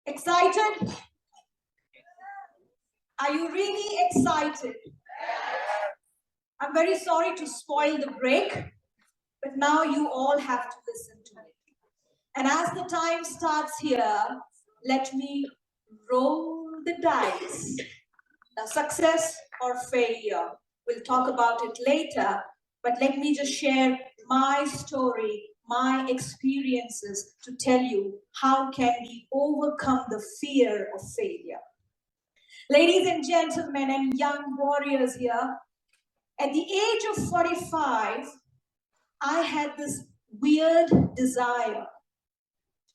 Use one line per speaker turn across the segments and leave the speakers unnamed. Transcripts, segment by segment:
Excited? Are you really excited? I'm very sorry to spoil the break, but now you all have to listen to it. And as the time starts here, let me roll the dice. Now, success or failure, we'll talk about it later, but let me just share my story, my experiences to tell you how can we overcome the fear of failure. Ladies and gentlemen and young warriors here, at the age of 45, I had this weird desire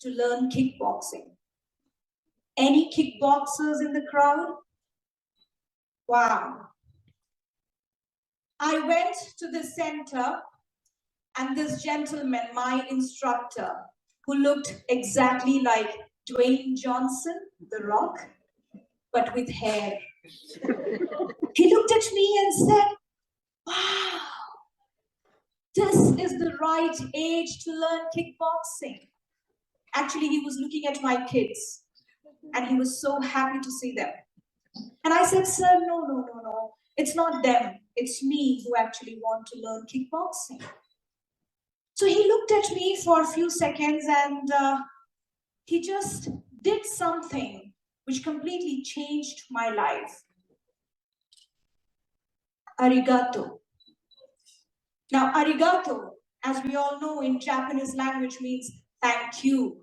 to learn kickboxing. Any kickboxers in the crowd? Wow. I went to the center and this gentleman, my instructor, who looked exactly like Dwayne Johnson, The Rock, but with hair. He looked at me and said, wow, this is the right age to learn kickboxing. Actually, he was looking at my kids and he was so happy to see them. And I said, sir, no. It's not them. It's me who actually want to learn kickboxing. So he looked at me for a few seconds and he just did something which completely changed my life. Arigato. Now, arigato, as we all know in Japanese language, means thank you.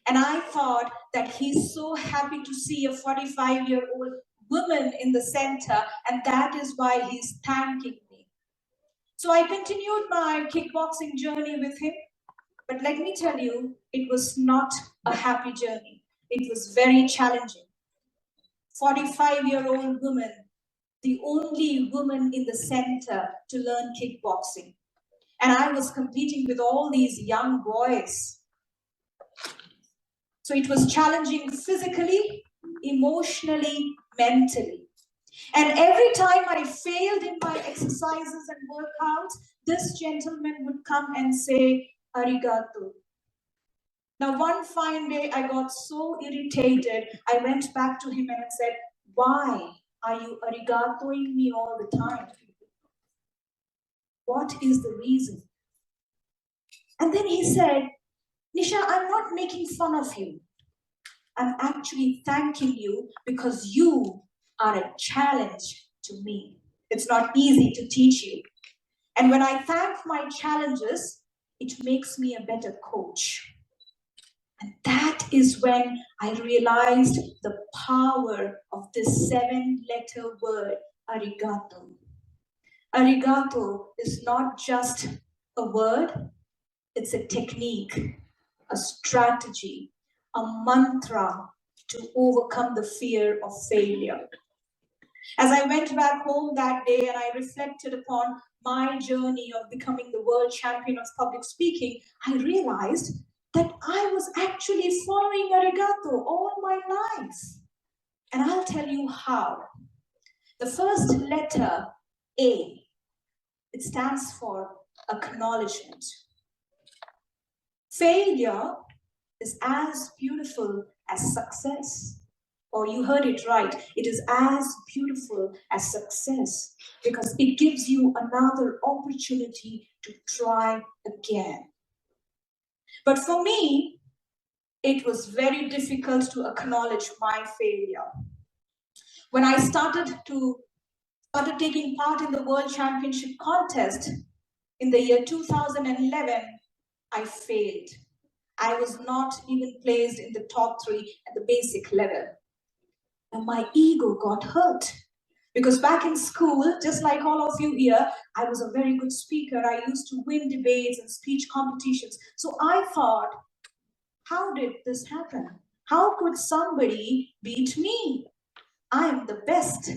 And I thought that he's so happy to see a 45-year-old woman in the center, and that is why he's thanking me. So I continued my kickboxing journey with him, but let me tell you, it was not a happy journey. It was very challenging. 45-year-old woman, the only woman in the center to learn kickboxing. And I was competing with all these young boys. So it was challenging physically, emotionally, mentally. And every time I failed in my exercises and workouts, this gentleman would come and say, Arigato. Now, one fine day, I got so irritated, I went back to him and said, why are you arigatoing me all the time? What is the reason? And then he said, Nisha, I'm not making fun of you. I'm actually thanking you because you are a challenge to me. It's not easy to teach you. And when I thank my challenges, it makes me a better coach. And that is when I realized the power of this 7-letter word, arigato. Arigato is not just a word, it's a technique, a strategy, a mantra to overcome the fear of failure. As I went back home that day and I reflected upon my journey of becoming the world champion of public speaking, I realized that I was actually following arigato all my life. And I'll tell you how. The first letter, A, it stands for acknowledgement. Failure is as beautiful as success. Or you heard it right, it is as beautiful as success because it gives you another opportunity to try again. But for me, it was very difficult to acknowledge my failure. When I started taking part in the World Championship contest in the year 2011, I failed. I was not even placed in the top 3 at the basic level. And my ego got hurt. Because back in school, just like all of you here, I was a very good speaker. I used to win debates and speech competitions. So I thought, how did this happen? How could somebody beat me? I am the best.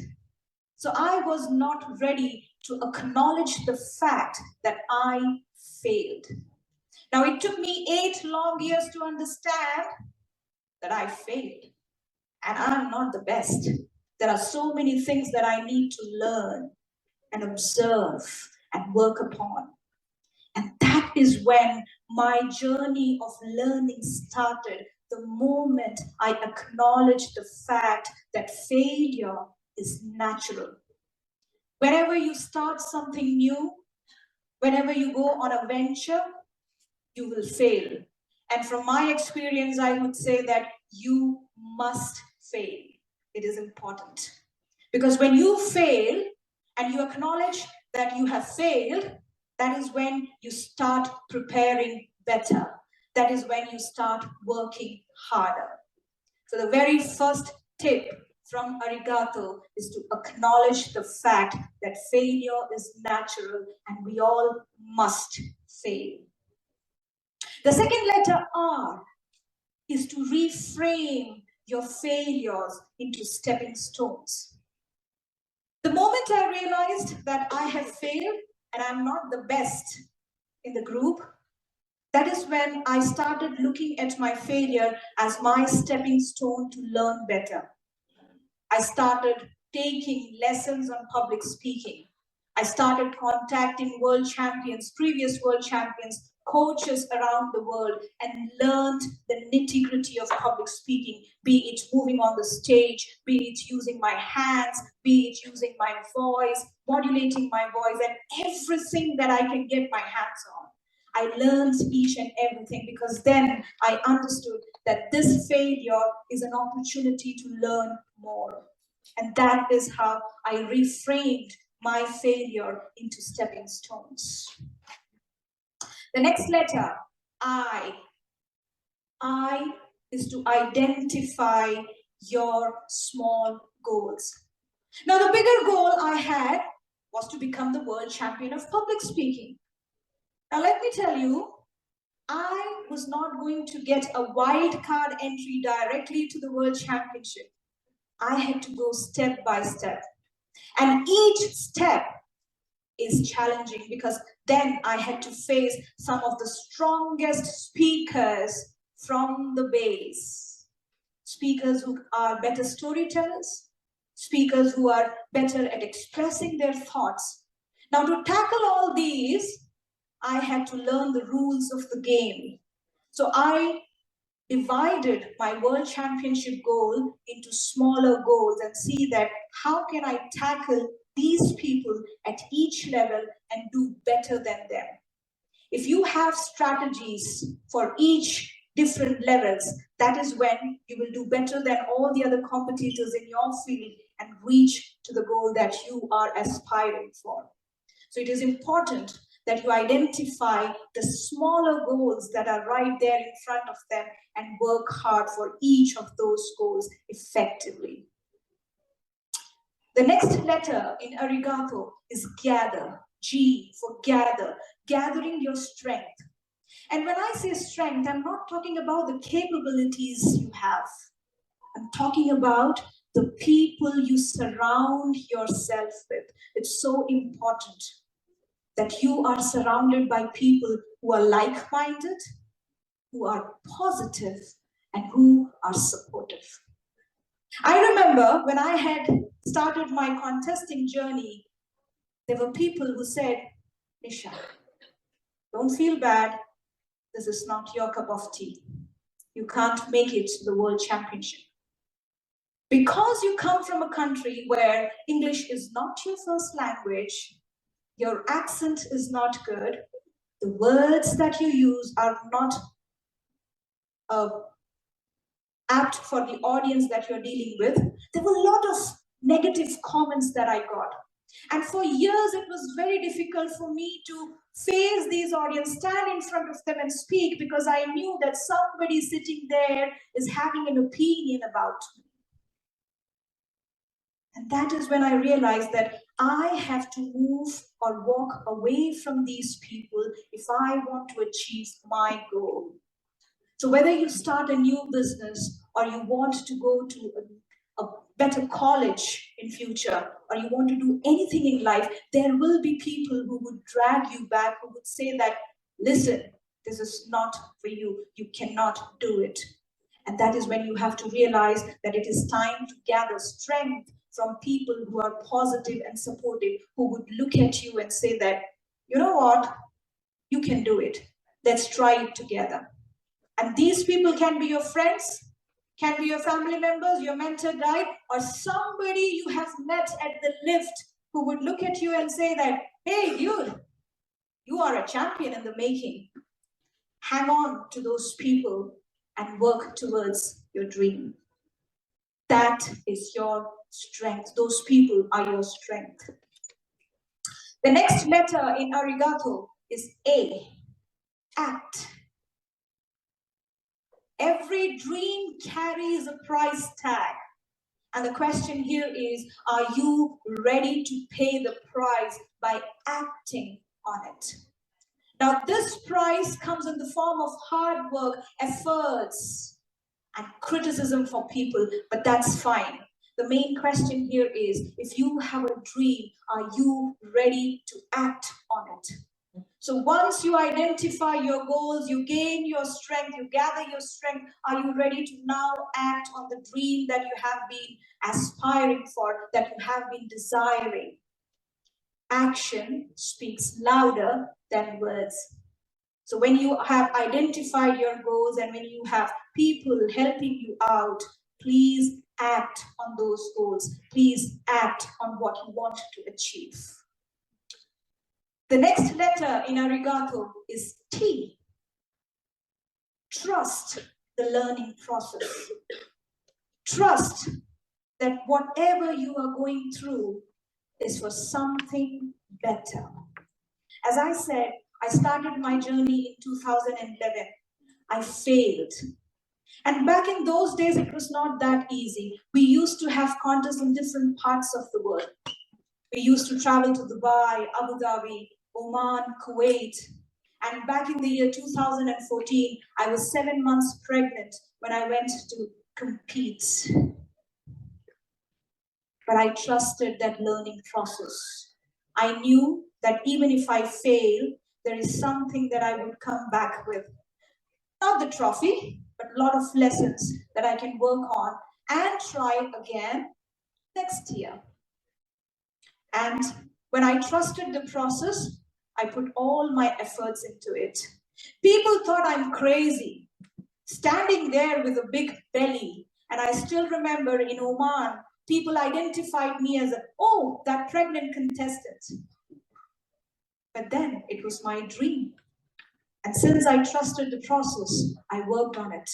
So I was not ready to acknowledge the fact that I failed. Now, it took me 8 long years to understand that I failed. And I'm not the best. There are so many things that I need to learn and observe and work upon. And that is when my journey of learning started the moment I acknowledge the fact that failure is natural. Whenever you start something new, whenever you go on a venture, you will fail. And from my experience, I would say that you must fail. It is important. Because when you fail and you acknowledge that you have failed, that is when you start preparing better. That is when you start working harder. So the very first tip from Arigato is to acknowledge the fact that failure is natural and we all must fail. The second letter R is to reframe your failures into stepping stones. The moment I realized that I have failed and I'm not the best in the group, that is when I started looking at my failure as my stepping stone to learn better. I started taking lessons on public speaking. I started contacting world champions, previous world champions, coaches around the world, and learned the nitty-gritty of public speaking, be it moving on the stage, be it using my hands, be it using my voice, modulating my voice, and everything that I can get my hands on. I learned each and everything because then I understood that this failure is an opportunity to learn more. And that is how I reframed my failure into stepping stones. The next letter, I is to identify your small goals. Now, the bigger goal I had was to become the world champion of public speaking. Now, let me tell you, I was not going to get a wild card entry directly to the world championship. I had to go step by step. And each step is challenging because then I had to face some of the strongest speakers from the base. Speakers who are better storytellers, speakers who are better at expressing their thoughts. Now, to tackle all these, I had to learn the rules of the game. So I divided my world championship goal into smaller goals and see that how can I tackle these people at each level and do better than them. If you have strategies for each different levels, that is when you will do better than all the other competitors in your field and reach to the goal that you are aspiring for. So it is important that you identify the smaller goals that are right there in front of them and work hard for each of those goals effectively. The next letter in Arigato is gather, G for gather, gathering your strength. And when I say strength, I'm not talking about the capabilities you have. I'm talking about the people you surround yourself with. It's so important that you are surrounded by people who are like-minded, who are positive, and who are supportive. I remember when I had started my contesting journey, there were people who said, Nisha, don't feel bad. This is not your cup of tea. You can't make it to the World Championship. Because you come from a country where English is not your first language, your accent is not good, the words that you use are not apt for the audience that you're dealing with. There were a lot of negative comments that I got. And for years, it was very difficult for me to face these audience, stand in front of them and speak because I knew that somebody sitting there is having an opinion about me. And that is when I realized that I have to move or walk away from these people if I want to achieve my goal. So whether you start a new business or you want to go to a better college in future or you want to do anything in life, there will be people who would drag you back, who would say that, listen, this is not for you. You cannot do it. And that is when you have to realize that it is time to gather strength from people who are positive and supportive, who would look at you and say that, you know what, you can do it. Let's try it together. And these people can be your friends, can be your family members, your mentor guide, or somebody you have met at the lift who would look at you and say that, hey, dude, you are a champion in the making. Hang on to those people and work towards your dream. That is your strength. Those people are your strength. The next letter in Arigato is A, act. Every dream carries a price tag. And the question here is, are you ready to pay the price by acting on it? Now, this price comes in the form of hard work, efforts, and criticism for people, but that's fine. The main question here is, if you have a dream, are you ready to act on it? So once you identify your goals, you gain your strength, you gather your strength, are you ready to now act on the dream that you have been aspiring for, that you have been desiring? Action speaks louder than words. So when you have identified your goals and when you have people helping you out, please act on those goals. Please act on what you want to achieve. The next letter in Arigato is T. Trust the learning process. Trust that whatever you are going through is for something better. As I said, I started my journey in 2011. I failed. And back in those days, it was not that easy. We used to have contests in different parts of the world. We used to travel to Dubai, Abu Dhabi, Oman, Kuwait. And back in the year 2014, I was 7 months pregnant when I went to compete. But I trusted that learning process. I knew that even if I fail, there is something that I would come back with. Not the trophy, but a lot of lessons that I can work on and try again next year. And when I trusted the process, I put all my efforts into it. People thought I'm crazy, standing there with a big belly. And I still remember in Oman, people identified me as, that pregnant contestant. But then it was my dream. And since I trusted the process, I worked on it.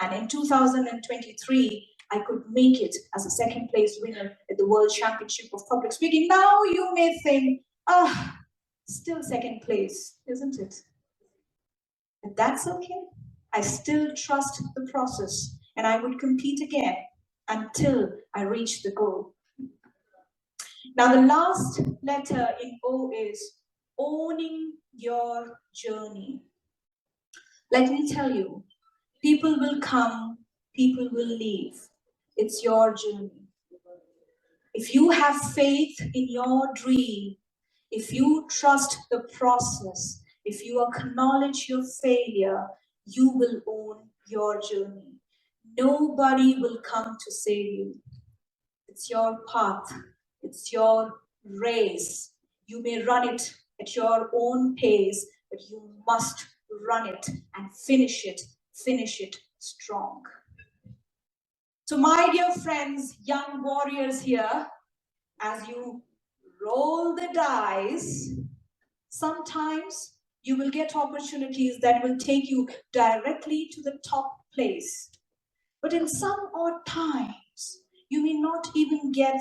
And in 2023, I could make it as a second place winner at the World Championship of Public Speaking. Now you may think, still second place, isn't it? But that's okay. I still trust the process and I would compete again until I reach the goal. Now the last letter in O is owning your journey. Let me tell you, people will come, people will leave. It's your journey. If you have faith in your dream, if you trust the process, if you acknowledge your failure, you will own your journey. Nobody will come to save you. It's your path. It's your race. You may run it at your own pace, but you must run it and finish it strong. So my dear friends, young warriors here, as you roll the dice, sometimes you will get opportunities that will take you directly to the top place. But in some odd times, you may not even get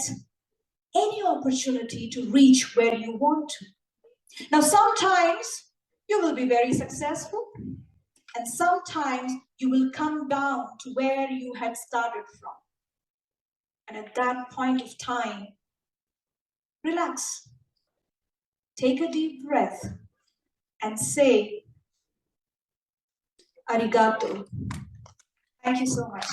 any opportunity to reach where you want to. Now, sometimes you will be very successful, and sometimes you will come down to where you had started from. And at that point of time, relax, take a deep breath, and say, Arigato. Thank you so much.